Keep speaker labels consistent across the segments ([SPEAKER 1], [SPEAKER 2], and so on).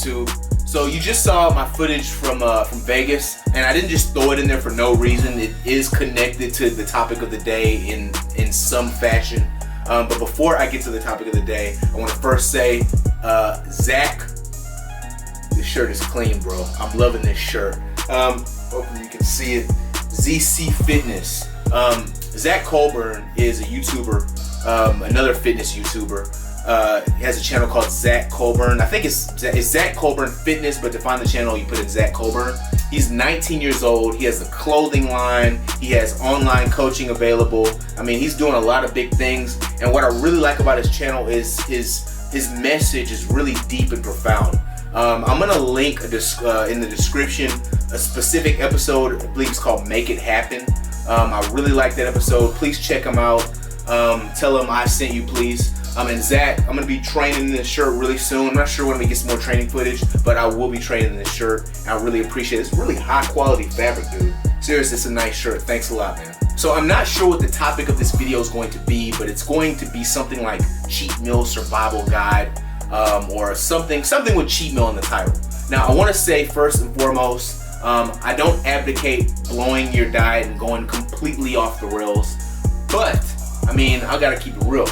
[SPEAKER 1] YouTube? So you just saw my footage from Vegas, and I didn't just throw it in there for no reason. It is connected to the topic of the day in some fashion. But before I get to the topic of the day, I want to first say, Zach, this shirt is clean, bro. I'm loving this shirt. Hopefully you can see it. ZC Fitness. Zach Colburn is a YouTuber, another fitness YouTuber. He has a channel called Zach Colburn. I think it's Zach Colburn Fitness, but to find the channel, you put in Zach Colburn. He's 19 years old. He has a clothing line. He has online coaching available. I mean, he's doing a lot of big things. And what I really like about his channel is his message is really deep and profound. I'm gonna link in the description a specific episode. I believe it's called Make It Happen. I really like that episode. Please check him out. Tell him I sent you, please. And Zach, I'm gonna be training in this shirt really soon. I'm not sure when we get some more training footage, but I will be training in this shirt. I really appreciate it. It's really high quality fabric, dude. Seriously, it's a nice shirt. Thanks a lot, man. So I'm not sure what the topic of this video is going to be, but it's going to be something like cheat meal survival guide, or something with cheat meal in the title. Now, I want to say first and foremost, I don't advocate blowing your diet and going completely off the rails, but I mean, I gotta keep it real.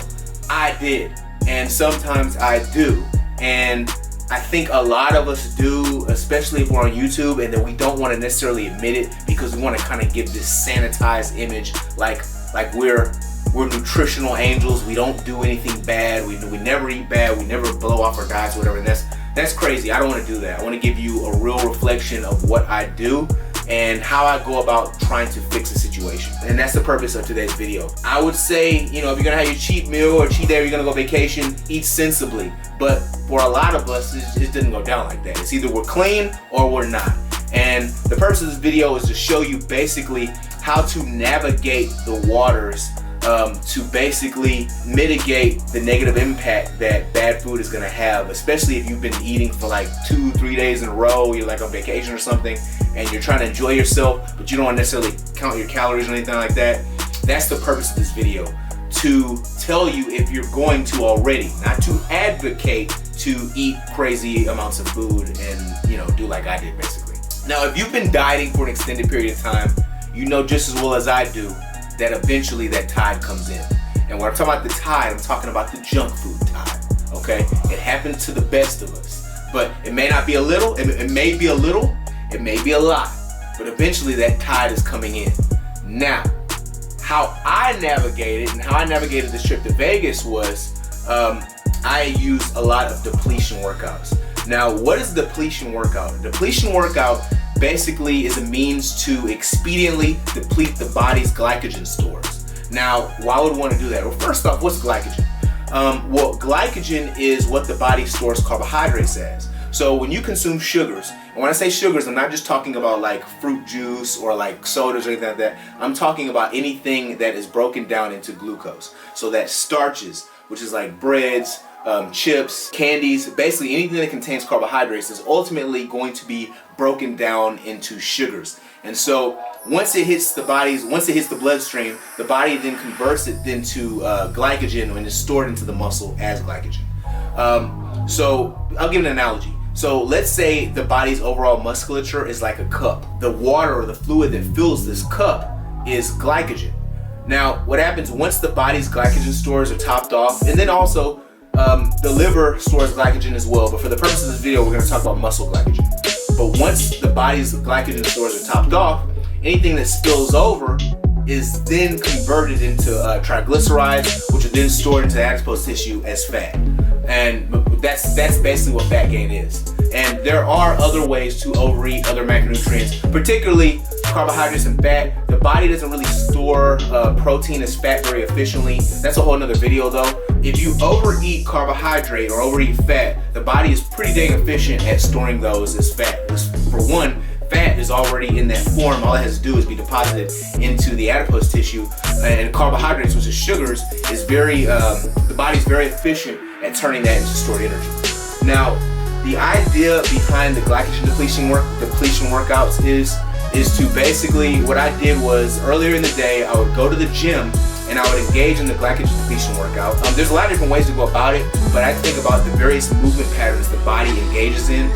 [SPEAKER 1] I did, and sometimes I do, and I think a lot of us do, especially if we're on YouTube, and then we don't want to necessarily admit it because we want to kind of give this sanitized image, like we're nutritional angels. We don't do anything bad. We never eat bad. We never blow off our diets, or whatever. And that's crazy. I don't want to do that. I want to give you a real reflection of what I do and how I go about trying to fix a situation. And that's the purpose of today's video. I would say, you know, if you're gonna have your cheat meal or cheat day, or you're gonna go vacation, eat sensibly. But for a lot of us, it didn't go down like that. It's either we're clean or we're not. And the purpose of this video is to show you basically how to navigate the waters to basically mitigate the negative impact that bad food is gonna have, especially if you've been eating for like 2-3 days in a row, you're like on vacation or something, and you're trying to enjoy yourself, but you don't want to necessarily count your calories or anything like that. That's the purpose of this video, to tell you if you're going to already, not to advocate to eat crazy amounts of food and, you know, do like I did basically. Now, if you've been dieting for an extended period of time, you know just as well as I do that eventually that tide comes in. And when I'm talking about the tide, I'm talking about the junk food tide, okay? It happens to the best of us, but it may not be a little, it may be a little, it may be a lot, but eventually that tide is coming in. Now, how I navigated and how I navigated this trip to Vegas was I used a lot of depletion workouts. Now, what is a depletion workout? A depletion workout basically is a means to expediently deplete the body's glycogen stores. Now, why would we want to do that? Well, first off, what's glycogen? Well, glycogen is what the body stores carbohydrates as. So when you consume sugars, and when I say sugars, I'm not just talking about like fruit juice or like sodas or anything like that. I'm talking about anything that is broken down into glucose. So that starches, which is like breads, chips, candies, basically anything that contains carbohydrates is ultimately going to be broken down into sugars. And so once it hits the bloodstream, the body then converts it into glycogen and is stored into the muscle as glycogen. So I'll give an analogy. So let's say the body's overall musculature is like a cup. The water or the fluid that fills this cup is glycogen. Now, what happens once the body's glycogen stores are topped off, and then also the liver stores glycogen as well, but for the purpose of this video, we're going to talk about muscle glycogen. But once the body's glycogen stores are topped off, anything that spills over is then converted into triglycerides, which are then stored into the adipose tissue as fat. And that's basically what fat gain is. And there are other ways to overeat other macronutrients, particularly carbohydrates and fat. The body doesn't really store protein as fat very efficiently. That's a whole nother video though. If you overeat carbohydrate or overeat fat, the body is pretty dang efficient at storing those as fat. For one, fat is already in that form. All it has to do is be deposited into the adipose tissue, and carbohydrates, which is sugars, is the body's very efficient at turning that into stored energy. Now, the idea behind the glycogen depletion workouts is to basically, what I did was earlier in the day I would go to the gym and I would engage in the glycogen depletion workout. There's a lot of different ways to go about it, but I think about the various movement patterns the body engages in,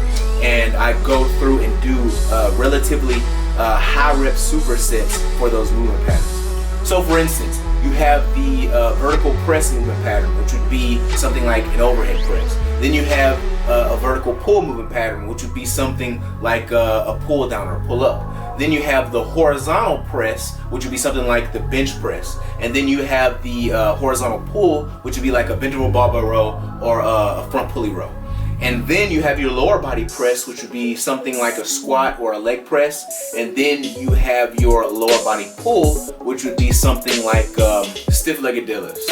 [SPEAKER 1] and I go through and do relatively high rep supersets for those movement patterns. So for instance, you have the vertical press movement pattern, which would be something like an overhead press. Then you have a vertical pull movement pattern, which would be something like a pull down or pull up. Then you have the horizontal press, which would be something like the bench press. And then you have the horizontal pull, which would be like a bench over barbell row or a front pulley row. And then you have your lower body press, which would be something like a squat or a leg press. And then you have your lower body pull, which would be something like stiff-legged deadlifts.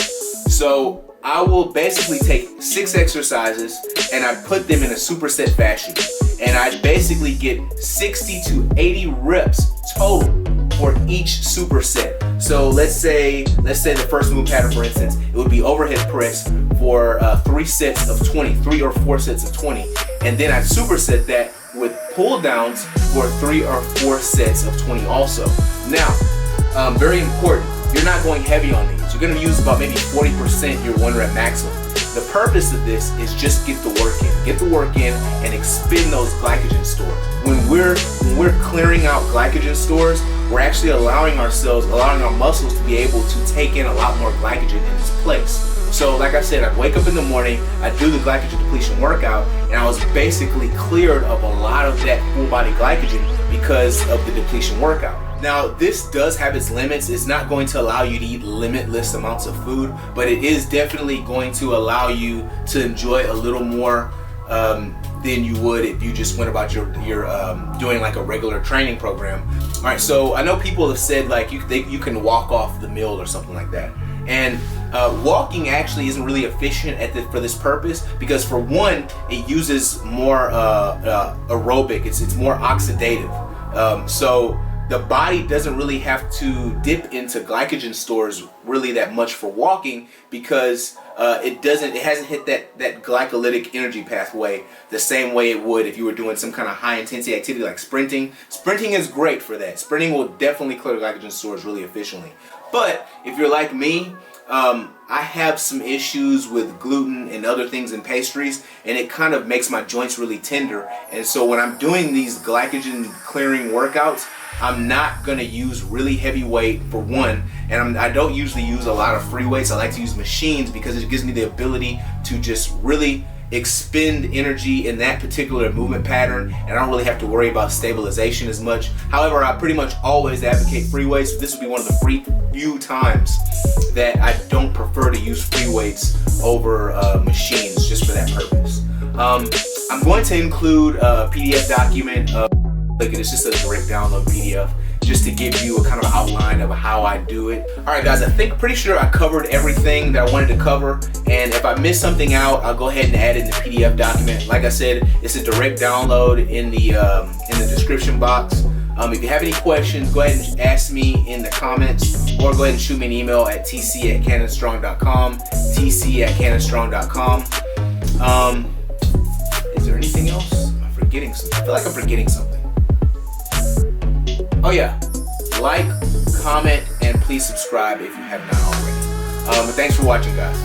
[SPEAKER 1] So I will basically take 6 exercises and I put them in a superset fashion. And I basically get 60 to 80 reps total for each superset. So let's say the first move pattern, for instance, it would be overhead press for 3 sets of 20, 3 or 4 sets of 20. And then I'd superset that with pull downs for 3 or 4 sets of 20 also. Now, very important, you're not going heavy on these. You're gonna use about maybe 40% your 1 rep maximum. The purpose of this is just get the work in. Get the work in and expend those glycogen stores. When we're clearing out glycogen stores, we're actually allowing our muscles to be able to take in a lot more glycogen in its place. So like I said, I'd wake up in the morning, I'd do the glycogen depletion workout, and I was basically cleared of a lot of that full body glycogen because of the depletion workout. Now, this does have its limits. It's not going to allow you to eat limitless amounts of food, but it is definitely going to allow you to enjoy a little more than you would if you just went about your doing like a regular training program. All right, so I know people have said like you can walk off the meal or something like that, and walking actually isn't really efficient for this purpose because for one, it uses more aerobic. It's more oxidative. So the body doesn't really have to dip into glycogen stores really that much for walking because it hasn't hit that glycolytic energy pathway the same way it would if you were doing some kind of high intensity activity like sprinting. Sprinting is great for that. Sprinting will definitely clear glycogen stores really efficiently. But if you're like me, I have some issues with gluten and other things in pastries, and it kind of makes my joints really tender. And so when I'm doing these glycogen clearing workouts, I'm not gonna use really heavy weight for one, and I don't usually use a lot of free weights. I like to use machines because it gives me the ability to just really expend energy in that particular movement pattern, and I don't really have to worry about stabilization as much. However, I pretty much always advocate free weights. So this will be one of the few times that I don't prefer to use free weights over machines just for that purpose. I'm going to include a PDF document. It's just a direct download PDF just to give you a kind of outline of how I do it. All right, guys, pretty sure I covered everything that I wanted to cover. And if I missed something out, I'll go ahead and add it in the PDF document. Like I said, it's a direct download in the description box. If you have any questions, go ahead and ask me in the comments, or go ahead and shoot me an email at tc@cannonstrong.com, tc@cannonstrong.com. Is there anything else? Am I forgetting something? I feel like I'm forgetting something. Oh yeah, like, comment, and please subscribe if you have not already. Thanks for watching, guys.